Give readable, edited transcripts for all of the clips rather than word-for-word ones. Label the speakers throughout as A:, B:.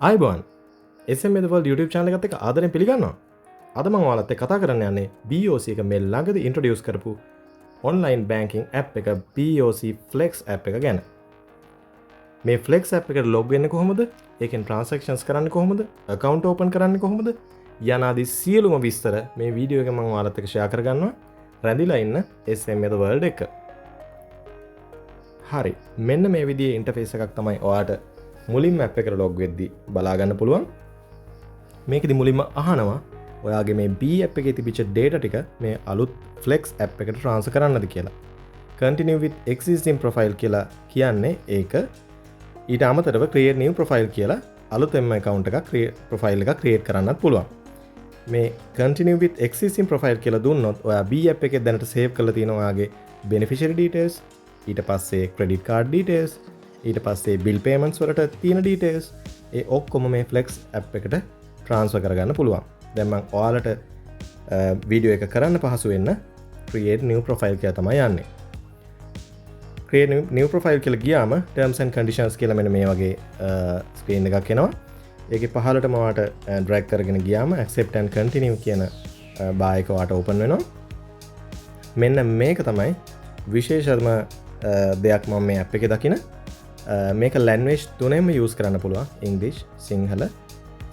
A: අයිබෝන් SM The World YouTube channel එකත් එක්ක ආදරෙන් පිළිගන්නවා. අද මම ඔයාලත් එක්ක කතා කරන්න යන්නේ BOC එක මේ ළඟදී ඉන්ට්‍රොඩියුස් කරපු online banking app එක BOC Flex app එක ගැන. මේ Flex app එකට log වෙන්නේ කොහොමද? ඒකෙන් transactions කරන්නේ කොහොමද? account open කරන්නේ කොහොමද? යනාදී සියලුම විස්තර මේ වීඩියෝ එකෙන් මම ඔයාලත් එක්ක share කරගන්නවා. රැඳිලා ඉන්න SM The World එක. හරි. මෙන්න මේ විදිහේ interface එකක් තමයි ඔයාට මුලින්ම app එකට log වෙද්දී බලා ගන්න පුළුවන්. මේකෙදි මුලින්ම අහනවා ඔයාගේ මේ B app එකේ තිබිච්ච data ටික මේ අලුත් Flex app එකට transfer කරන්නද කියලා. Continue with existing profile කියලා කියන්නේ ඒක. ඊට අමතරව create new profile කියලා අලුතෙන්ම account එකක් profile එකක් create කරන්නත් පුළුවන්. මේ continue with existing profile කියලා දුන්නොත් ඔයා B app එකේ දැනට save කරලා තියෙන ඔයාගේ beneficiary details, ඊට පස්සේ credit card details, ඊට පස්සේ bill payments වලට තියෙන details ඒ ඔක්කොම මේ Flex app එකට transfer කරගන්න පුළුවන්. දැන් මම ඔයාලට වීඩියෝ එක කරන්න පහසු වෙන්න create new profile කියලා තමයි යන්නේ. create new profile කියලා ගියාම terms and conditions කියලා මෙන්න මේ වගේ screen එකක් එනවා. ඒකේ පහළටම ඔයාට drag කරගෙන ගියාම accept and continue කියන bar එක ඔයාට open වෙනවා. මෙන්න මේක තමයි විශේෂම දෙයක් මම මේ app එකේ දකින. මේක language තුනෙන්ම use කරන්න පුළුවන්. English, සිංහල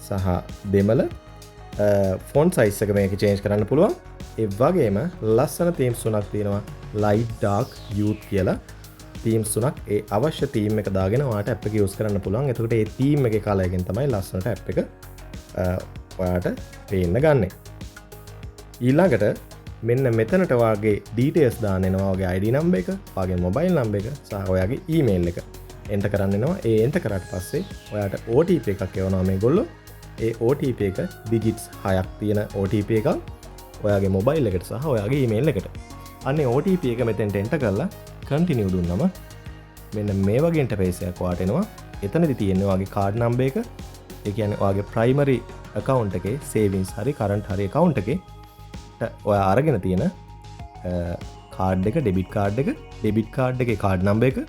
A: සහ දෙමළ. ෆොන්ට් සයිස් එක මේක change කරන්න පුළුවන්. ඒ වගේම ලස්සන themes තුනක් තියෙනවා. light, dark, youth කියලා themes තුනක් ඒ අවශ්‍ය theme එක දාගෙන ඔයාට app එක use කරන්න පුළුවන්. එතකොට ඒ theme එකේ color එකෙන් තමයි ලස්සනට app එක ඔයාට පේන්න ගන්නෙ. ඊළඟට මෙන්න මෙතනට ඔයාගේ details දාන්න එනවා. ඔයාගේ ID number එක, ඔයාගේ mobile number එක සහ ඔයාගේ email එක enter කරන්න එනවා. ඒ enter කරාට පස්සේ ඔයාට OTP එකක් එවනවා මේගොල්ලෝ. ඒ OTP එක digits 6ක් තියෙන OTP එකක් ඔයාගේ මොබයිල් එකට සහ ඔයාගේ ඊමේල් එකට. අන්නේ OTP එක මෙතෙන්ට enter කරලා continue දුන්නම මෙන්න මේ වගේ interface එකක් ඔයාට එනවා. එතනදි තියෙන්නේ ඔයාගේ card number එක. ඒ කියන්නේ ඔයාගේ primary account එකේ savings හරි current හරි account එකේ ඔයා අරගෙන තියෙන card එක, debit card එකේ card number එක,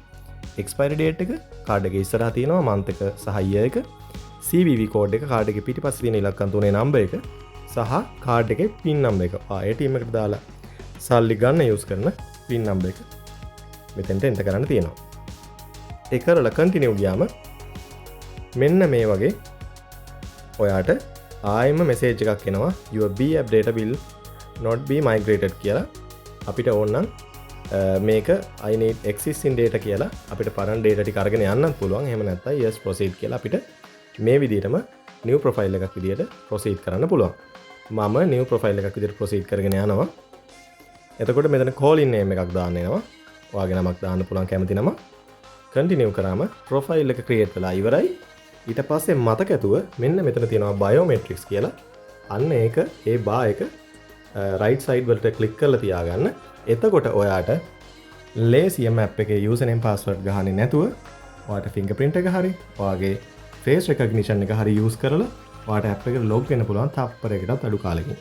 A: expiry date එක, card එකේ ඉස්සරහා තියෙනවා month එක සහ year එක, CVV කෝඩ් එක, කාඩ් එකේ පිටිපස්සේ තියෙන ඉලක්කම් තුනේ නම්බර් එක සහ කාඩ් එකේ PIN නම්බර් එක. ATM එකට දාලා සල්ලි ගන්න යූස් කරන PIN නම්බර් එක මෙතෙන්ට එන්ටර් කරන්න තියෙනවා. ඒ කරලා කන්ටිනියු ගියාම මෙන්න මේ වගේ ඔයාට ආයෙම මෙසේජ් එකක් එනවා your B app data will not be migrated කියලා. අපිට ඕනනම් මේක I need existing data කියලා අපිට පරණ data ටික අරගෙන යන්නත් පුළුවන්. එහෙම නැත්නම් yes proceed කියලා අපිට මේ විදිහටම new profile එකක් විදිහට proceed කරන්න පුළුවන්. මම new profile එකක් විදිහට proceed කරගෙන යනවා. එතකොට මෙතන call in name එකක් දාන්න එනවා. ඔයාගේ නමක් දාන්න පුළුවන් කැමති නම. continue කරාම profile එක create වෙලා ඉවරයි. ඊට පස්සේ මතක ඇතුව මෙන්න මෙතන තියෙනවා biometrics කියලා. අන්න ඒක ඒ bar එක right side වලට click කරලා තියාගන්න. එතකොට ඔයාට ලේසියම app එකේ username password ගහන්නේ නැතුව ඔයාට fingerprint එක හරි ඔයාගේ face recognition එක හරි use කරලා ඔයාට app එකට log වෙන්න පුළුවන් තප්පරයකටත් අඩු කාලෙකින්.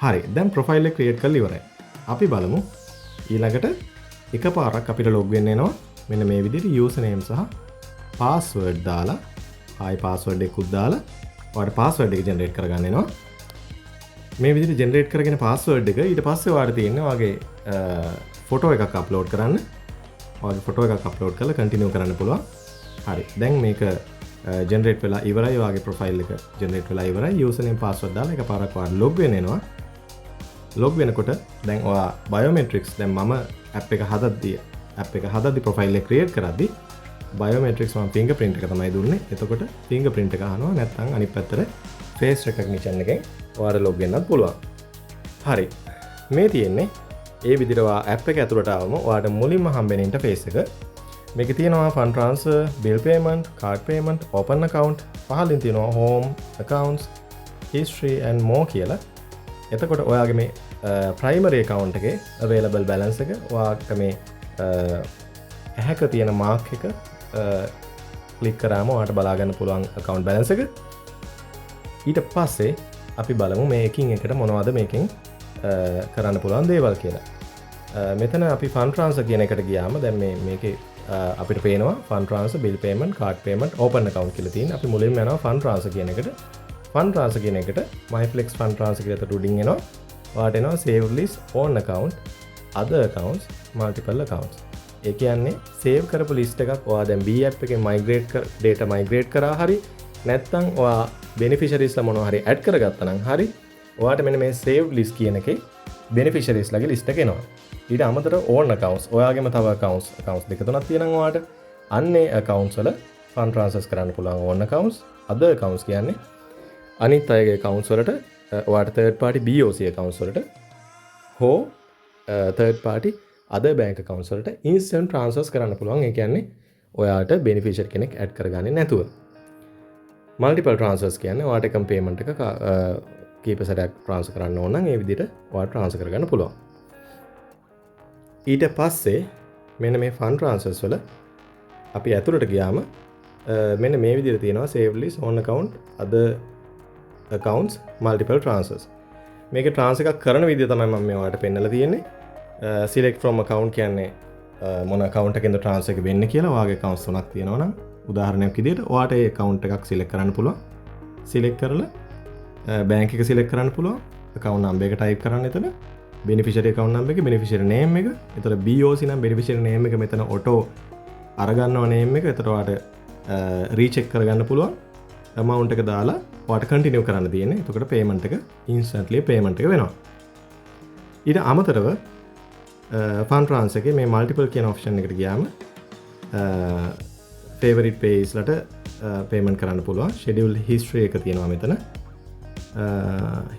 A: හරි. දැන් profile එක create කරලා ඉවරයි. අපි බලමු ඊළඟට එකපාරක් අපිට log වෙන්න එනවා. මෙන්න මේ විදිහට username සහ password දාලා ආයි password එකකුත් දාලා ඔයාට password එක generate කරගන්න එනවා. මේ විදිහට generate කරගෙන password එක ඊට පස්සේ ඔයාට තියෙන්නේ ඔයාගේ photo එකක් upload කරන්න. ඔයාගේ photo එකක් upload කරලා continue කරන්න පුළුවන්. හරි. දැන් මේක generate වෙලා ඉවරයි. ඔයාගේ profile එක generate වෙලා ඉවරයි. username password දාලා එකපාරක් ඔයාලා log වෙන්න එනවා. log වෙනකොට දැන් ඔයා biometrics දැන් මම app එක හදද්දි profile එක create කරද්දි biometrics මම fingerprint එක තමයි දුන්නේ. එතකොට fingerprint එක අහනවා. නැත්නම් අනිත් පැත්තට face recognition එකෙන් ඔයාලා log වෙන්නත් පුළුවන්. හරි. මේ තියෙන්නේ ඒ විදිහට ඔයා app එක ඇතුළට ආවම ඔයාට මුලින්ම හම්බෙන interface එක. මේකේ තියෙනවා fund transfer, bill payment, card payment, open account, පහලින් තියෙනවා home, accounts, history and more කියලා. එතකොට ඔයාගේ මේ primary account එකේ available balance එක ඔයාට මේ ඇහැක තියෙන mark එක click කරාම ඔයාට බලා ගන්න පුළුවන් account balance එක. ඊට පස්සේ අපි බලමු මේකින් එකට මොනවද මේකෙන් කරන්න පුළුවන් දේවල් කියලා. මෙතන අපි fund transfer කියන එකට ගියාම දැන් මේකේ අපිට පේනවා fun transfer, bill payment, card payment, open account කියලා තියෙන. අපි මුලින්ම යනවා ෆන් ට්‍රාන්ස්ෆර් කියන එකට. ෆන් ට්‍රාන්ස්ෆර් කියන එකට myflex ෆන් ට්‍රාන්ස්ෆර් කියලා උඩින් එනවා. ඔයාට එනවා save list, own account, other accounts, multiple accounts. ඒ කියන්නේ save කරපු list එකක් ඔයා දැන් B app එකෙන් data migrate කරා හරි නැත්නම් ඔයා beneficiaries ලා මොනවා හරි add කරගත්තා නම් හරි ඔයාට මෙන්න මේ save list කියන එකේ beneficiaries ලගේ list එක එනවා. ඊට අමතරව own accounts, ඔයාගේම තව accounts දෙක තුනක් තියෙනවා ඔයාට. අන්නේ accounts වල fund transfers කරන්න පුළුවන් own accounts. other accounts කියන්නේ අනිත් අයගේ accounts වලට ඔයාට third party BOC accounts වලට හෝ third party other bank accounts වලට instant transfers කරන්න පුළුවන්. ඒ කියන්නේ ඔයාට beneficiary කෙනෙක් add කරගන්නේ නැතුව. multiple transfers කියන්නේ ඔයාට එකම payment එක කීප සැරයක් transfer කරන්න ඕන නම් ඒ විදිහට ඔයාට transfer කරගන්න පුළුවන්. ඊට පස්සේ මෙන්න මේ fund transfers වල අපි ඇතුළට ගියාම මෙන්න මේ විදිහට තියෙනවා save list, own account, other accounts, multiple transfers. මේක transfer එකක් කරන විදිහ තමයි මම මේ ඔයාලට පෙන්නලා තියෙන්නේ. select from account කියන්නේ මොන account එකකින්ද transfer එක වෙන්නේ කියලා. ඔයාගේ accounts තුනක් තියෙනවා නම් උදාහරණයක් විදිහට ඔයාට ඒ account එකක් select කරන්න පුළුවන්. select කරලා bank එක select කරන්න පුළුවන්. account number එක type කරන්න එතන. beneficiary account number එක, beneficiary name එක. එතන BOC නම් beneficiary name එක මෙතන auto අරගන්නව name එක. එතන ඔයාට recheck කරගන්න පුළුවන්. amount එක දාලා ඔයාට continue කරන්න තියෙන්නේ. එතකොට payment එක instantly payment එක වෙනවා. ඊට අමතරව fund transfer එකේ මේ multiple කියන option එකට ගියාම favorite pays ලට payment කරන්න පුළුවන්. schedule history එක තියෙනවා මෙතන.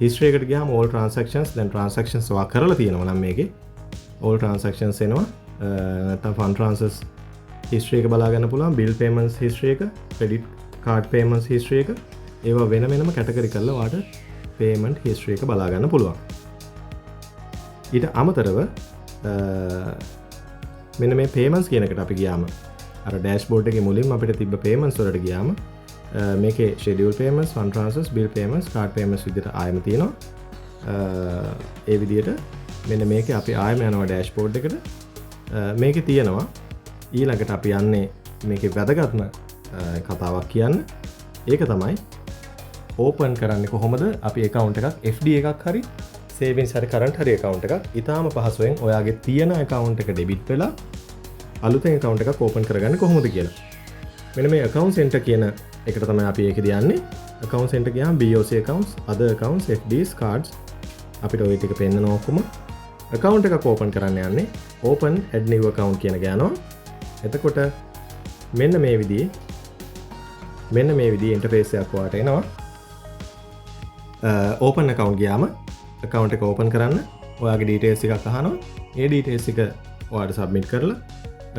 A: history එකට ගියාම all transactions, දැන් transactions ඔයා කරලා තියෙනවා නම් මේකේ all transactions එනවා. නැත්නම් fund transfers history එක බලා ගන්න පුළුවන්. bill payments history එක, credit card payments history එක, ඒවා වෙන වෙනම category කරලා ඔයාට payment history එක බලා ගන්න පුළුවන්. ඊට අමතරව මෙන්න මේ payments කියන එකට අපි ගියාම අර dashboard එකේ මුලින්ම අපිට තිබ්බ payments වලට ගියාම මේකේ schedule payments, fund transfers, bill payments, card payments විදිහට ආයෙම තියෙනවා. ඒ විදිහට මෙන්න මේකේ අපි ආයෙම යනවා dashboard එකට. මේකේ තියෙනවා ඊළඟට අපි යන්නේ මේකේ වැදගත්ම කතාවක් කියන්න. ඒක තමයි open කරන්නේ කොහොමද අපි account එකක් FD එකක් හරි savings හරි current හරි account එකක් ඊටාම පහසුවෙන් ඔයාගේ තියෙන account එක debit වෙලා අලුතෙන් account එකක් open කරගන්නේ කොහොමද කියලා. මෙන්න මේ account center කියන එකට තමයි අපි ඒකදී යන්නේ. account center ගියාම BOC accounts, other accounts, FDs, cards අපිට ওই ටික පෙන්නන ඔක්කොම account එකක් open කරන්න යන්නේ open add new account කියන එක යනවා. එතකොට මෙන්න මේ විදිහේ interface එකක් ඔයාලට එනවා. open account ගියාම account එක open කරන්න ඔයාගේ details එකක් අහනවා. ඒ details එක ඔයාලට submit කරලා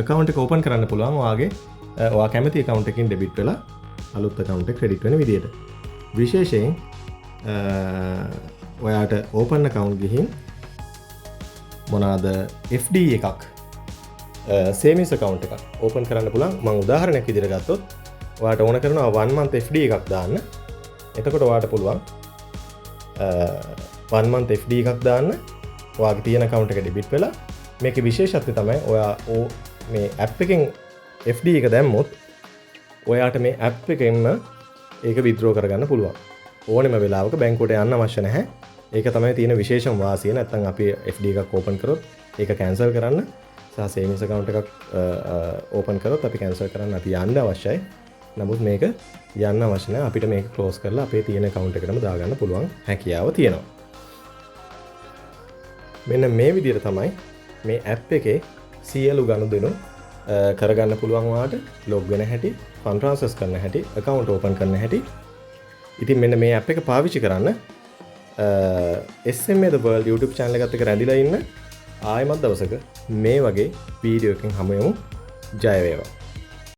A: account එක open කරන්න පුළුවන් ඔයා කැමති account එකකින් debit වෙලා අලුත් account එක credit වෙන විදිහට. විශේෂයෙන් ඔයාට open account ගිහින් මොනවාද FD එකක් savings account එකක් open කරන්න පුළුවන්. මම උදාහරණයක් විදිහට ගත්තොත් ඔයාට ඕන කරනවා 1 month FD එකක් දාන්න. එතකොට ඔයාට පුළුවන් 1 month FD එකක් දාන්න. ඔයාගේ තියෙන account එක debit වෙලා මේකේ විශේෂත්වය තමයි ඔයා මේ app එකෙන් FD එක දැම්මොත් ඔයාට මේ app එකෙන්ම ඒක withdraw කරගන්න පුළුවන්. ඕනෙම වෙලාවක බැංකුවට යන්න අවශ්‍ය නැහැ. ඒක තමයි තියෙන විශේෂම වාසිය. නැත්නම් අපි FD එකක් open කරොත් ඒක cancel කරන්න සහ savings account එකක් open කරොත් අපි cancel කරන්න අපි යන්න අවශ්‍යයි. නමුත් මේක යන්න අවශ්‍ය නැහැ. අපිට මේක close කරලා අපේ තියෙන account එකටම දාගන්න පුළුවන් හැකියාව තියෙනවා. මෙන්න මේ විදිහට තමයි මේ app එකේ සියලු ගනුදෙනු කරගන්න පුළුවන් ඔයාට log වෙන හැටි, fund transfers කරන හැටි, account open කරන හැටි. ඉතින් මෙන්න මේ app එක පාවිච්චි කරන්න SMA The World YouTube channel එකත් එක්ක රැඳිලා ඉන්න. ආයෙමත් දවසක මේ වගේ වීඩියෝ එකකින් හමු වෙමු. ජය වේවා.